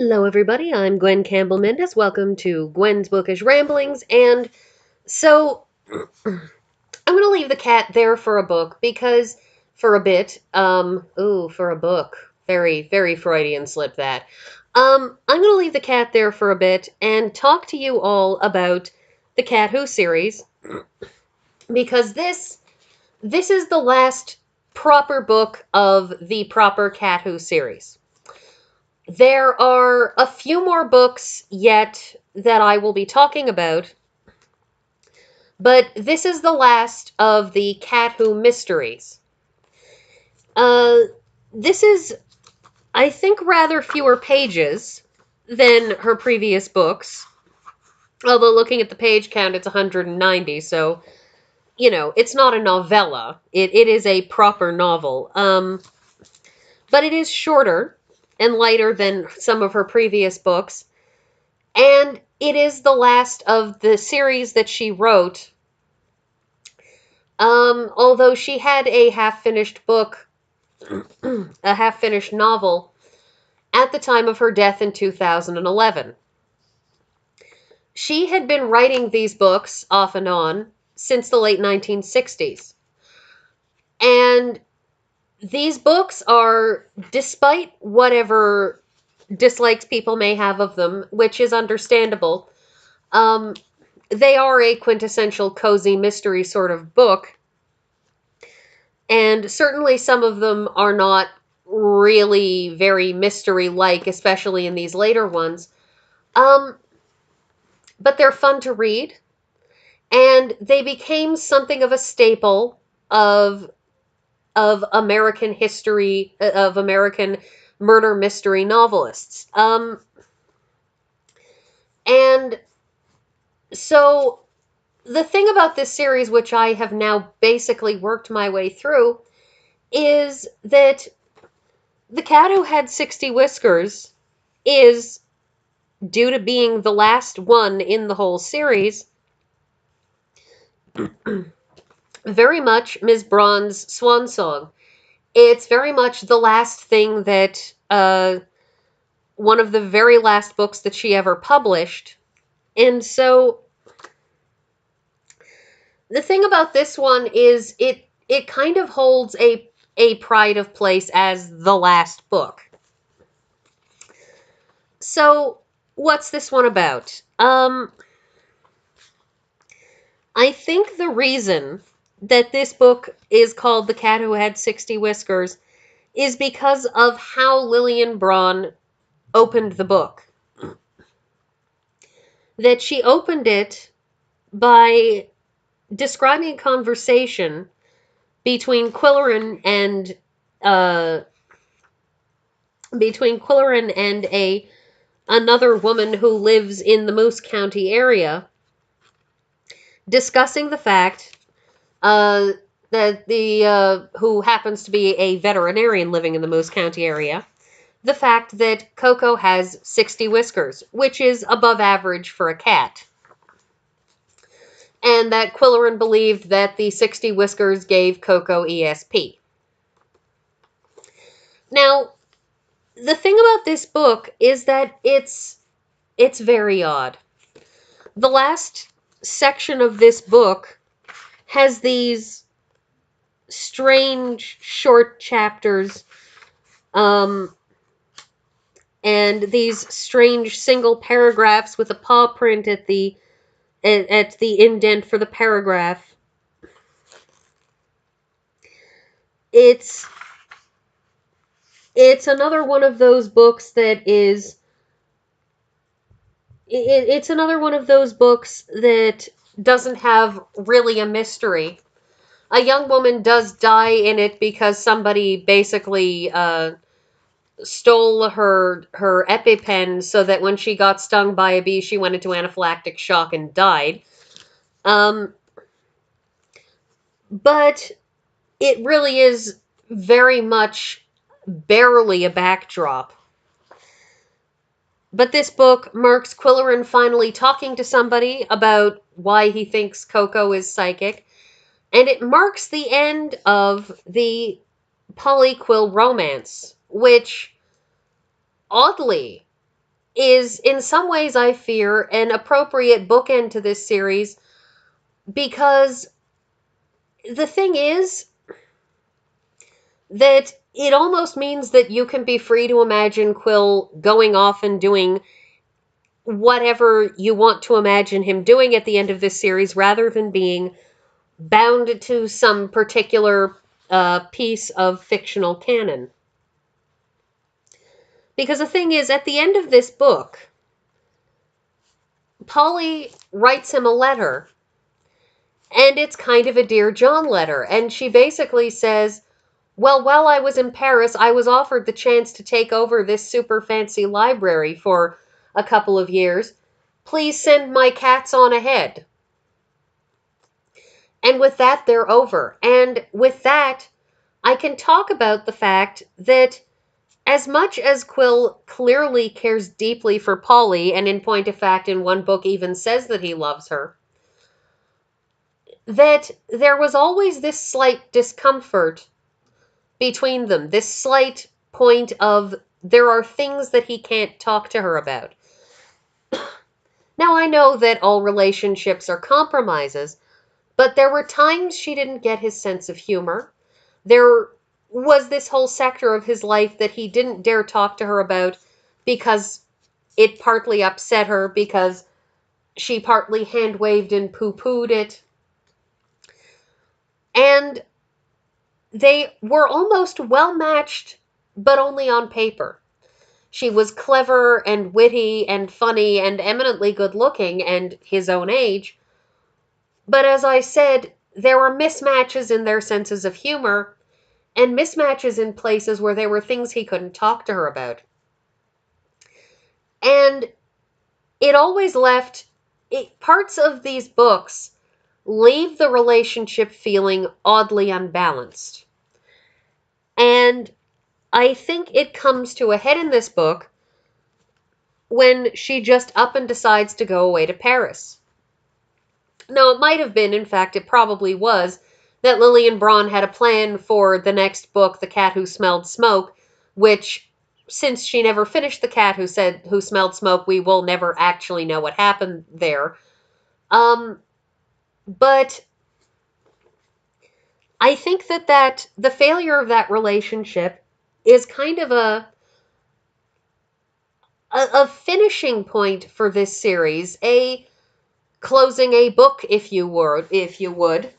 Hello, everybody. I'm Gwen Campbell-Mindes. Welcome to Gwen's Bookish Ramblings. And so I'm going to leave the cat there for a book because, for a bit, for a book. Very, very Freudian slip that. I'm going to leave the cat there for a bit and talk to you all about the Cat Who series because this is the last proper book of the proper Cat Who series. There are a few more books yet that I will be talking about, but this is the last of the Cat Who mysteries. This is, I think, rather fewer pages than her previous books. Although looking at the page count, it's 190, so, it's not a novella. It is a proper novel. But it is shorter and lighter than some of her previous books. And it is the last of the series that she wrote. Although she had a half-finished book, a half-finished novel, at the time of her death in 2011. She had been writing these books off and on since the late 1960s. And these books are, despite whatever dislikes people may have of them, which is understandable, they are a quintessential cozy mystery sort of book. And certainly some of them are not really very mystery-like, especially in these later ones. But they're fun to read. And they became something of a staple of American history, of American murder mystery novelists. And so the thing about this series, which I have now basically worked my way through, is that The Cat Who Had 60 Whiskers is, due to being the last one in the whole series, very much Ms. Braun's swan song. It's very much the last thing that, one of the very last books that she ever published. And so, the thing about this one is it kind of holds a pride of place as the last book. So, what's this one about? I think the reason that this book is called The Cat Who Had 60 Whiskers is because of how Lilian Braun opened the book. That she opened it by describing a conversation between Qwillerin and another woman who lives in the Moose County area, discussing the fact that who happens to be a veterinarian living in the Moose County area, the fact that Coco has 60 whiskers, which is above average for a cat. And that Qwillerin believed that the 60 whiskers gave Coco ESP. Now, the thing about this book is that it's very odd. The last section of this book has these strange short chapters, and these strange single paragraphs with a paw print at the indent for the paragraph. It's another one of those books that is... It's another one of those books that doesn't have really a mystery. A young woman does die in it because somebody basically stole her EpiPen so that when she got stung by a bee, she went into anaphylactic shock and died. But it really is very much barely a backdrop. But this book marks Qwillerin finally talking to somebody about why he thinks Coco is psychic, and it marks the end of the Polly Qwill romance, which, oddly, is in some ways, I fear, an appropriate bookend to this series, because the thing is that it almost means that you can be free to imagine Qwill going off and doing whatever you want to imagine him doing at the end of this series, rather than being bound to some particular piece of fictional canon. Because the thing is, at the end of this book, Polly writes him a letter, and it's kind of a Dear John letter, and she basically says, well, while I was in Paris, I was offered the chance to take over this super fancy library for a couple of years. Please send my cats on ahead. And with that, they're over. And with that, I can talk about the fact that as much as Qwill clearly cares deeply for Polly, and in point of fact, in one book even says that he loves her, that there was always this slight discomfort between them, this slight point of there are things that he can't talk to her about. Now, I know that all relationships are compromises, but there were times she didn't get his sense of humor. There was this whole sector of his life that he didn't dare talk to her about because it partly upset her, because she partly hand-waved and poo-pooed it. And they were almost well-matched, but only on paper. She was clever and witty and funny and eminently good-looking and his own age. But as I said, there were mismatches in their senses of humor, and mismatches in places where there were things he couldn't talk to her about. And it always left, parts of these books leave the relationship feeling oddly unbalanced. And I think it comes to a head in this book when she just up and decides to go away to Paris. Now, it might have been, in fact, it probably was, that Lilian Braun had a plan for the next book, The Cat Who Smelled Smoke, which, since she never finished The Cat Who Smelled Smoke, we will never actually know what happened there. But I think that the failure of that relationship is kind of a finishing point for this series, a closing a book, if you would,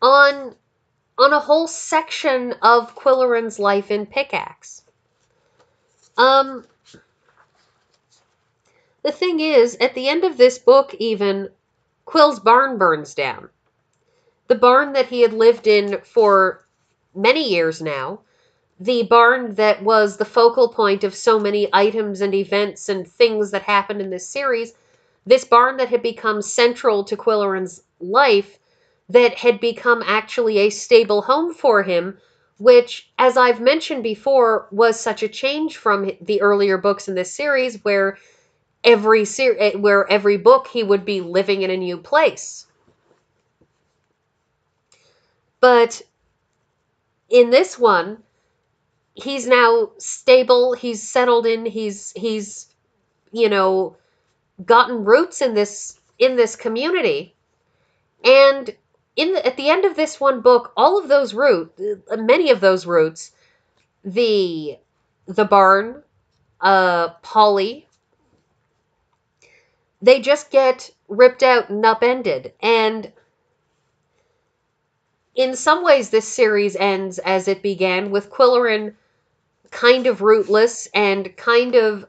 on a whole section of Qwillerin's life in Pickaxe. The thing is, at the end of this book even, Qwill's barn burns down. The barn that he had lived in for many years now, the barn that was the focal point of so many items and events and things that happened in this series, this barn that had become central to Qwillerin's life, that had become actually a stable home for him, which, as I've mentioned before, was such a change from the earlier books in this series, where every book he would be living in a new place. But in this one, he's now stable, he's settled in, he's gotten roots in this community. And at the end of this one book, all of those many of those roots, the barn, Polly, they just get ripped out and upended. And in some ways, this series ends as it began, with Qwillerin kind of rootless and kind of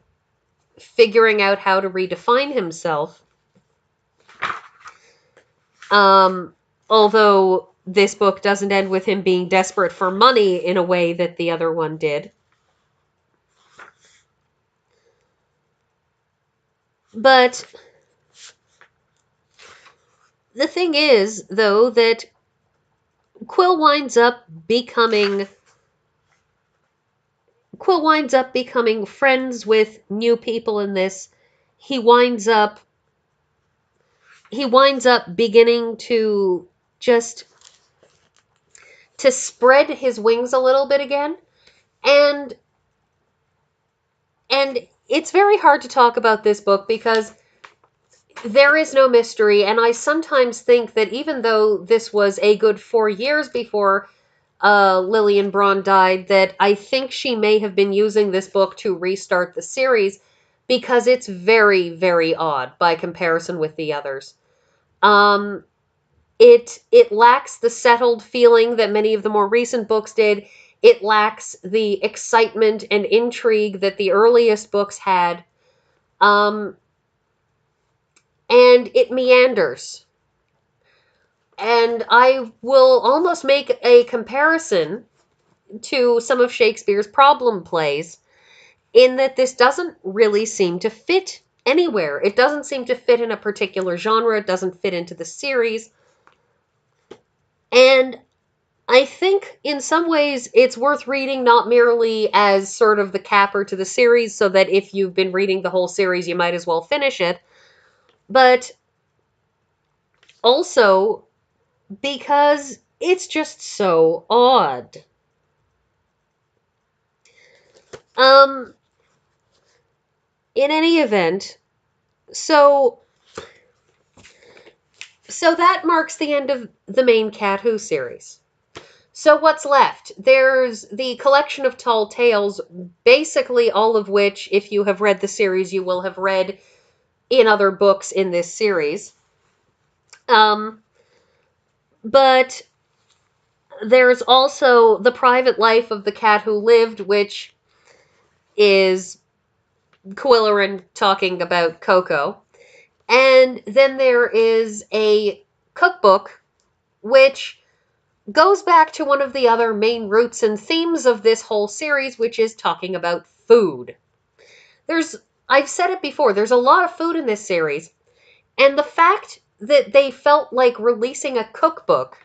figuring out how to redefine himself. Although this book doesn't end with him being desperate for money in a way that the other one did. But the thing is, though, that Qwill winds up becoming friends with new people in this. He winds up beginning to just spread his wings a little bit again. And And it's very hard to talk about this book because there is no mystery, and I sometimes think that even though this was a good 4 years before Lilian Braun died, that I think she may have been using this book to restart the series because it's very, very odd by comparison with the others. Um, it lacks the settled feeling that many of the more recent books did. It lacks the excitement and intrigue that the earliest books had. Um, and it meanders. And I will almost make a comparison to some of Shakespeare's problem plays in that this doesn't really seem to fit anywhere. It doesn't seem to fit in a particular genre. It doesn't fit into the series. And I think in some ways it's worth reading not merely as sort of the capper to the series, so that if you've been reading the whole series, you might as well finish it, but also because it's just so odd. Um, in any event, so that marks the end of the main Cat Who series. So what's left? There's the collection of tall tales, basically all of which, if you have read the series, you will have read in other books in this series. But there's also The Private Life of the Cat Who Lived, which is Qwillerin talking about Coco. And then there is a cookbook, which goes back to one of the other main roots and themes of this whole series, which is talking about food. I've said it before, there's a lot of food in this series, and the fact that they felt like releasing a cookbook,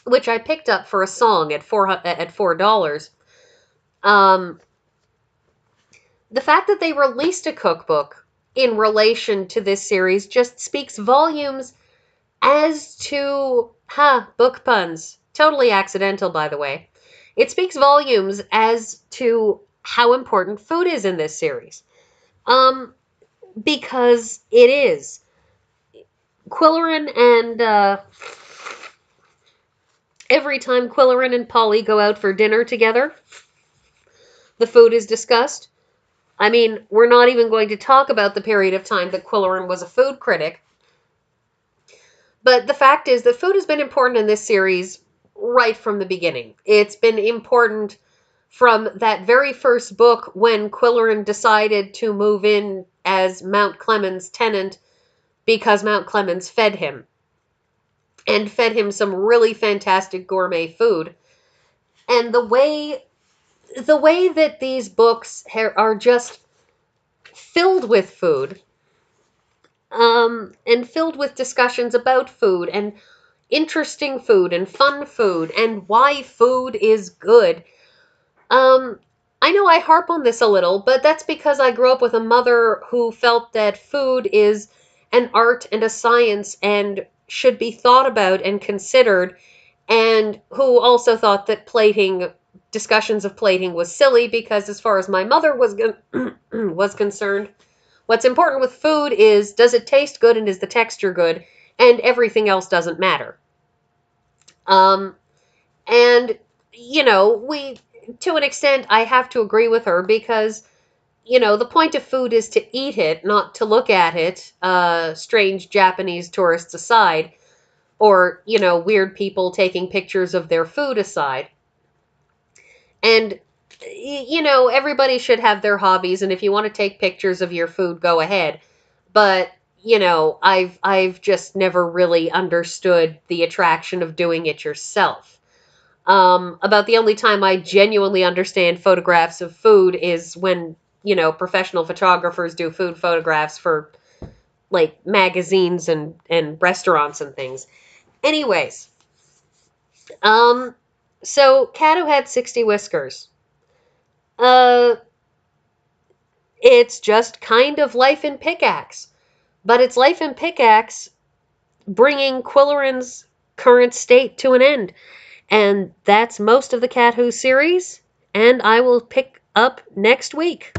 which I picked up for a song at $4, the fact that they released a cookbook in relation to this series just speaks volumes as to, book puns, totally accidental, by the way. It speaks volumes as to how important food is in this series. Because it is. Qwillerin and, every time Qwillerin and Polly go out for dinner together, the food is discussed. I mean, we're not even going to talk about the period of time that Qwillerin was a food critic. But the fact is that food has been important in this series right from the beginning. It's been important from that very first book when Qwillerin decided to move in as Mount Clemens' tenant because Mount Clemens fed him. And fed him some really fantastic gourmet food. And the way that these books are just filled with food, and filled with discussions about food and interesting food and fun food and why food is good. I know I harp on this a little, but that's because I grew up with a mother who felt that food is an art and a science and should be thought about and considered, and who also thought that discussions of plating was silly because as far as my mother was concerned, what's important with food is, does it taste good and is the texture good, and everything else doesn't matter. And, to an extent, I have to agree with her because, the point of food is to eat it, not to look at it, strange Japanese tourists aside, or, weird people taking pictures of their food aside. And, everybody should have their hobbies, and if you want to take pictures of your food, go ahead. But, I've just never really understood the attraction of doing it yourself. About the only time I genuinely understand photographs of food is when, professional photographers do food photographs for, like, magazines and restaurants and things. Anyways, so Cat Who Had 60 Whiskers. It's just kind of life in Pickaxe. But it's life in Pickaxe bringing Qwillerin's current state to an end. And that's most of the Cat Who series, and I will pick up next week.